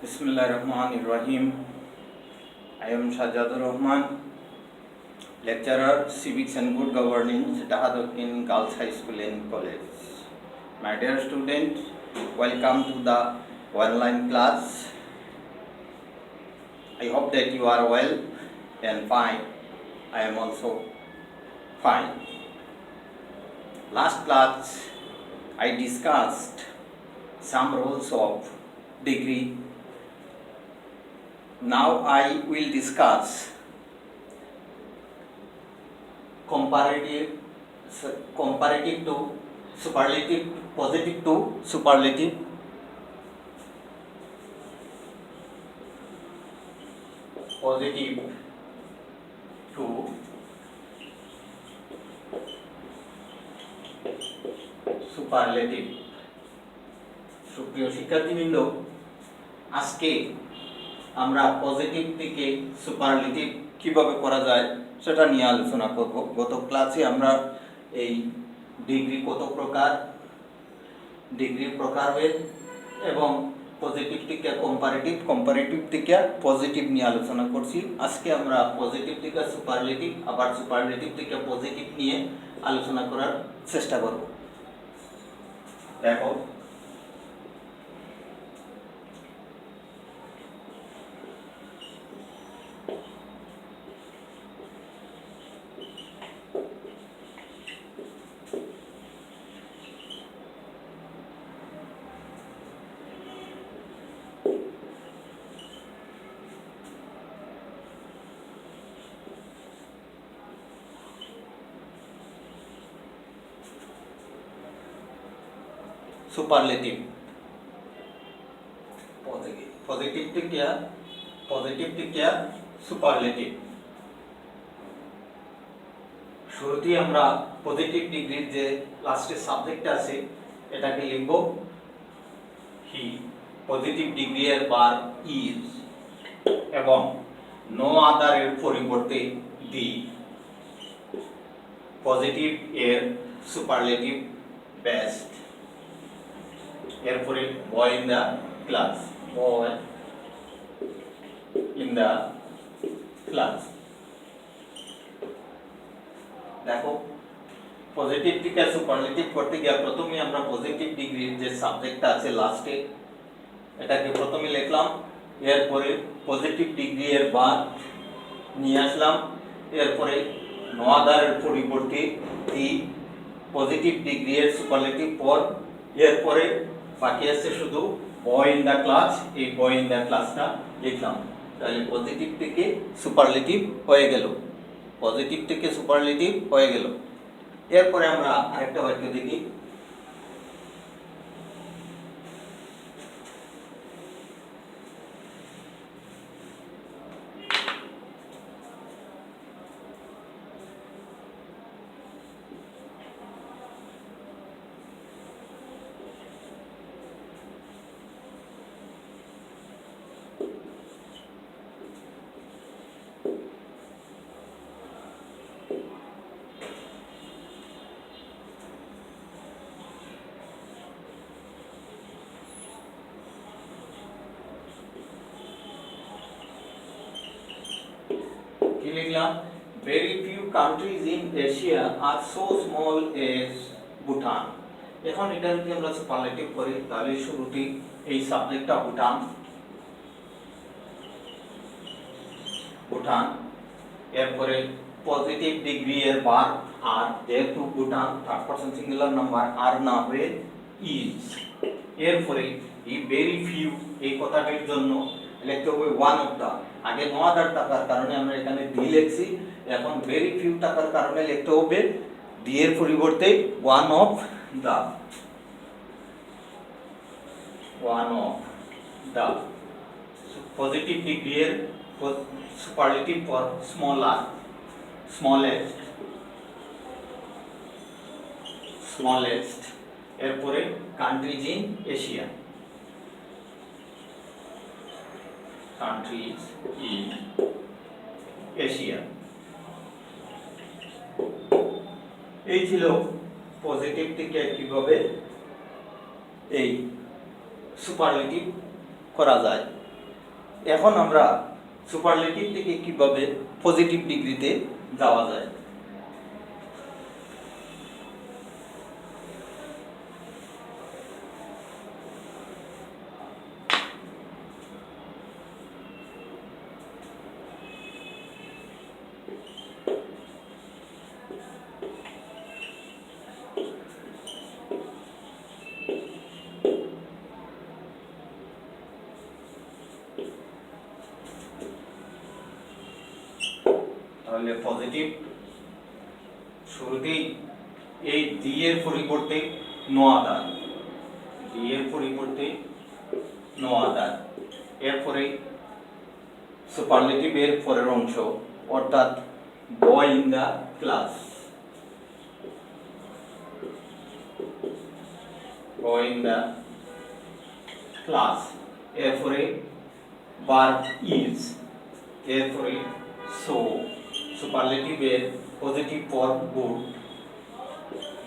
Bismillahirrahmanirrahim. I am Shajadur Rahman, lecturer, Civics and Good Governance, Dahaduddin Girls High School and College. My dear student, welcome to the online class. I hope that you are well and fine. I am also fine. Last class, I discussed some roles of degree. Now I will discuss comparative to superlative, positive to superlative, positive to superlative. সুপ্রিয় শিক্ষার্থীবৃন্দ, আজকে আমরা positive থেকে superlative কিভাবে করা যায় সেটা নিয়ে আলোচনা করব। গত ক্লাসে আমরা এই ডিগ্রি কত প্রকার, ডিগ্রির প্রকারভেদ এবং পজিটিভ থেকে কম্পারেটিভ থেকে পজিটিভ নিয়ে আলোচনা করছি। আজকে আমরা পজিটিভ থেকে সুপারলেটিভ আবার সুপারলেটিভ থেকে পজিটিভ নিয়ে আলোচনা করার চেষ্টা করব। দেখো, सुपरलेटिव पॉजिटिव क्या सुपरलेटिव। শুরুতেই আমরা পজিটিভ ডিগ্রির যে লাস্টের সাবজেক্ট আছে এটাকে লিখব হি। পজিটিভ ডিগ্রি এর বার ইজ এবং নো আদার এর পরিবর্তে দি। পজিটিভ এর সুপারলেটিভ বেস্ট। এরপরে boy in the class, boy in the class. দেখো, পজিটিভ থেকে সুপারলেটিভ করতে গিয়ে প্রথমে আমরা পজিটিভ ডিগ্রির যে সাবজেক্টটা আছে লাস্টে এটাকে প্রথমে লিখলাম, এরপরে পজিটিভ ডিগ্রি এর বার নিয়ে আসলাম, এরপরে নো আদার এর পরিবর্তে দি। পজিটিভ ডিগ্রি এর সুপারলেটিভ পর, এরপরে বাকি আছে শুধু বয় ইন দ্য ক্লাস। এই বয় ইন দ্য ক্লাসটা লিখলাম। তাহলে পজিটিভ থেকে সুপারলেটিভ হয়ে গেল, পজিটিভ থেকে সুপারলেটিভ হয়ে গেল। এরপরে আমরা আরেকটা বাক্য দেখি। Very few countries in Asia are so small as Bhutan. এখন এটা যদি আমরা সুপারলেটিভ করি তাহলে শুরুতে এই সাবজেক্টটা ভুটান, এরপরে পজিটিভ ডিগ্রি এর বার আর, যেহেতু Bhutan third person singular number are না হয়ে ইজ। এরপরে এই ভেরি ফিউ এই কথাটির জন্য লিখতে হবে ওয়ান অফ দা। আগে নো আদার থাকার কারণে আমরা এখানে দি লিখছি, এখন ভেরি ফিউ থাকার কারণে লিখতে হবে দি এর পরিবর্তে one of the, one of the. Positive degree এর সুপারলেটিভ ফর স্মল আর, স্মলেস্ট, স্মলেস্ট। এরপরে countries in Asia, countries in Asia। এই ছিল পজিটিভ থেকে কিভাবে এই সুপারলেটিভ করা যায়। এখন আমরা সুপারলেটিভ থেকে কিভাবে পজিটিভ ডিগ্রিতে যাওয়া যায়। তাহলে পজিটিভ শুরুতেই এই ডি এর পরিবর্তে নো আদার, ডি এর পরিবর্তে নো আদার, এরপরে সুপারলেটিভ এর পরের অংশ অর্থাৎ boy in the class, boy in the class, এরপরে ভার্ব ইজ, এরপরে সো, সুপারলেটিভ এর positive form good,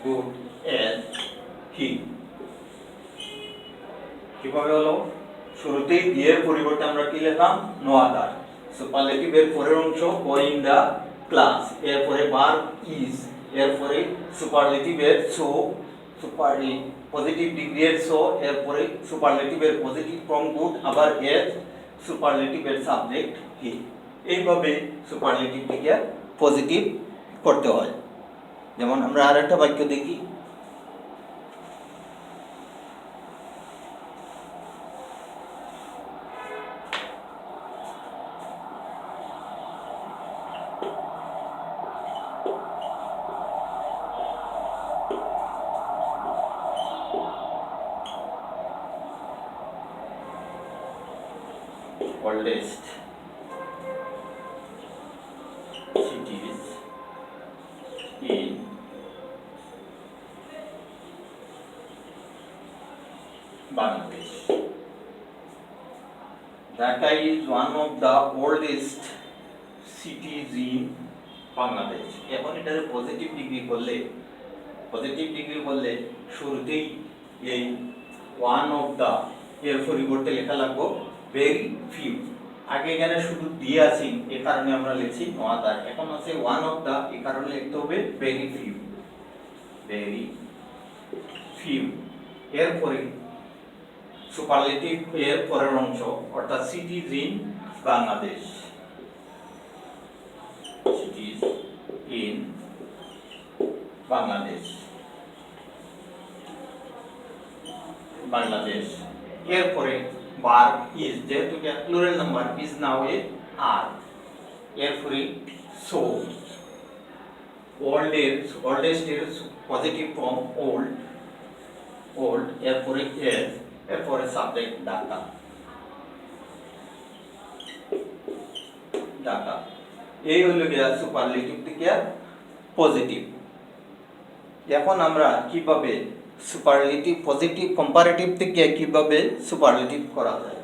good as, he. কিভাবে হলো? শুরুতেই ডি এর পরিবর্তে আমরা কি লিখলাম? No other. সুপারলেটিভ এর পরের অংশ বয় ইন দা ক্লাস, এরপরে ভার্ব ইজ, এরপরে সুপারলেটিভ এর সো, পজিটিভ ডিগ্রি এর সো, এরপরে সুপারলেটিভ এর পজিটিভ ফর্ম গুড, আবার এজ, সুপারলেটিভ এর সাবজেক্ট হি। এইভাবে সুপারলেটিভ থেকে পজিটিভ করতে হয়। যেমন আমরা আরেকটা বাক্য দেখি, oldest cities in Bangladesh. Dhaka is one of the oldest cities in Bangladesh. এখন এটারে পজিটিভ ডিগ্রি করলে শুরুতেই এই ওয়ান অফ দা এর পরিবর্তে লেখা লাগবে ভেরি ফিউ। আগে এখানে শুধু দিয়ে আছি, এ কারণে আমরা লিখছি নো আদার। এখন আছে ওয়ান অফ দা, এই কারণে লিখতে হবে ভেরি ফিউ, ভেরি ফিউ। এরপরে সুপারলেটিভ এর পরের অংশ অর্থাৎ cities in Bangladesh, cities in Bangladesh, Bangladesh. এরপরে ভার্ব ইজ, যেহেতু এটা প্লুরাল নাম্বার, ইজ নাও এ আর, এরপরে সো, ওল্ডেস্ট এর পজিটিভ ফর্ম ওল্ড, ওল্ড, এরপরে এজ, এরপরে সাবজেক্ট ঢাকা, ঢাকা। এই হলো গিয়া সুপারলেটিভ থেকে পজিটিভ। এখন আমরা কিভাবে সুপারলেটিভ পজিটিভ কম্পারেটিভ থেকে কিভাবে সুপারলেটিভ করা যায়।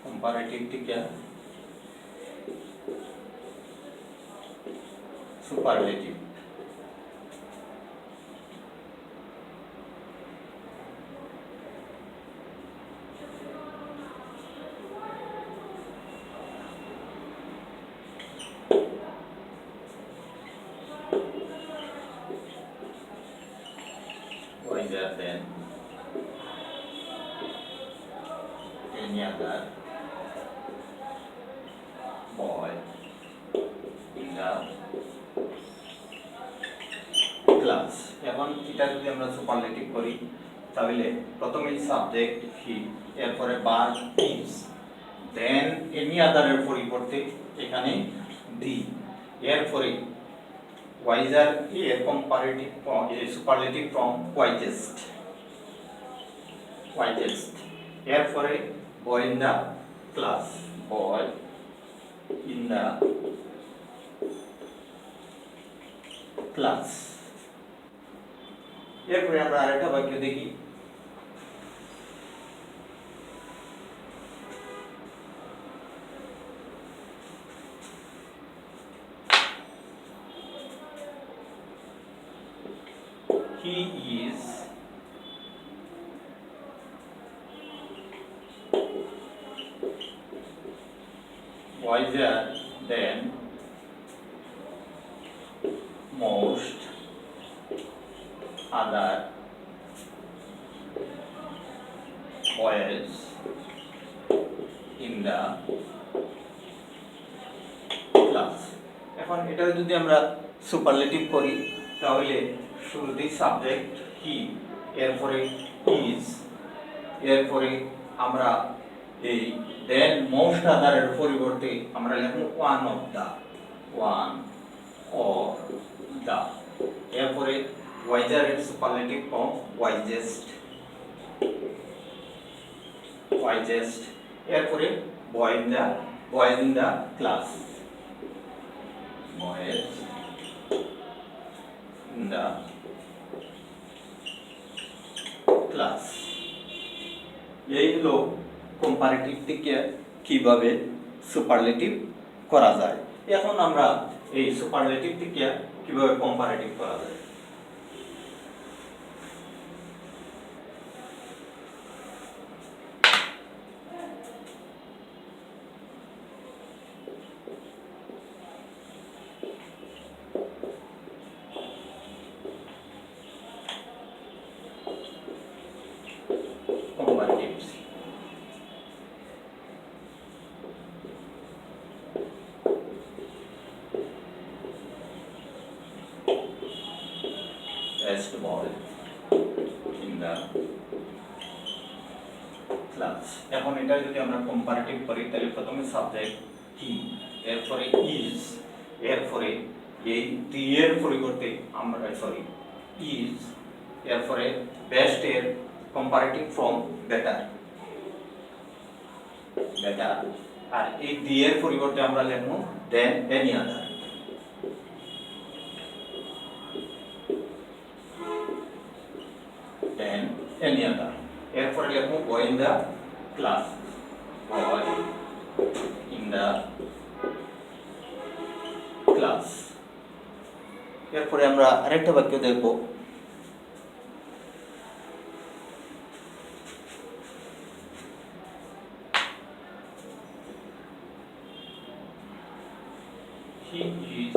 কম্পারেটিভ থেকে superlative. Wiser than any other boy in the class. এখন এটা যদি আমরা সুপারলেটিভ করি তাহলে প্রথমেই সাবজেক্ট হি, এরপরে verb is, than any other এর পরিবর্তে এখানে দি, এরপরে wiser এর comparative form superlative form wisest, wisest, এরপরে boy in the class, boy in the class। এরপরে আমরা আরেকটা বাক্য দেখি, he is wiser than most other boys in the class. এখন এটা যদি আমরা সুপারলেটিভ করি তাহলে শুরুতেই সাবজেক্ট হি, এরপরে ইজ, এরপরে আমরা এই দেন মোস্ট আদারের পরিবর্তে আমরা লিখব one of the, one of the. এরপরে ওয়াইজার এর সুপারলেটিভ ফর্ম ওয়াইজেস্ট, ওয়াইজেস্ট। এরপরে boys in the class, boys in the class. এই হলো কম্পারেটিভ থেকে কিভাবে সুপারলেটিভ করা যায়। এখন আমরা এই সুপারলেটিভ থেকে কিভাবে কম্পারেটিভ করা যায়। Comparatives. Best boy in the class. এখন এটা যদি আমরা কম্পারেটিভ করি তাহলে প্রথমে সাবজেক্ট হি, এরপরে ইজ, এরপরে এই দি এর পরিবর্তে আমরা ইজ, এরপরে বেস্ট এর কম্পারেটিভ ফর্ম বেটার, বেটার। আর এই দি এর পরিবর্তে আমরা লিখব than any other, than any other. এরপরে লিখব boy in the class, boy in the class. এরপরে আমরা আরেকটা বাক্য দেখব, he is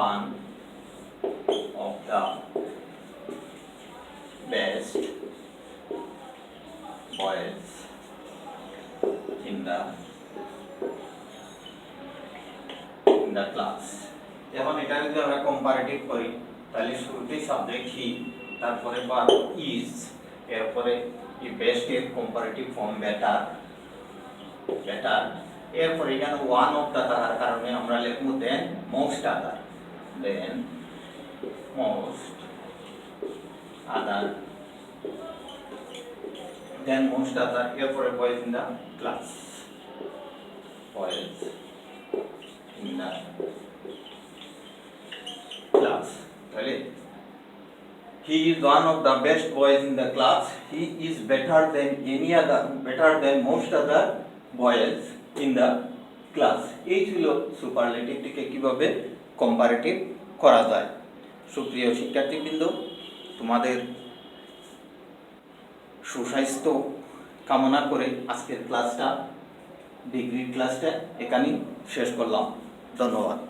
one of the best boys in the class. এখন এটা যদি আমরা কম্পারেটিভ করি তাহলে শুরুতেই সাবজেক্ট হি, তারপরে ভার্ব ইজ, এরপরে এই বেস্ট এর কম্পারেটিভ ফর্ম বেটার, বেটার। এরপরে এখানে ওয়ান অফ দা থাকার কারণে আমরা লিখব than most other, than most other, than most other. এরপরে boys in the class, boys in the class. তাহলে he is one of the best boys in the class, he is better than any other, better than most other boys in the class. এই ছিল সুপারলেটিভটিকে কিভাবে comparative করা যায়। সুপ্রিয় শিক্ষার্থীবৃন্দ, তোমাদের সুস্বাস্থ্য কামনা করে আজকের ক্লাসটা, ডিগ্রির ক্লাসটা এখানেই শেষ করলাম। ধন্যবাদ।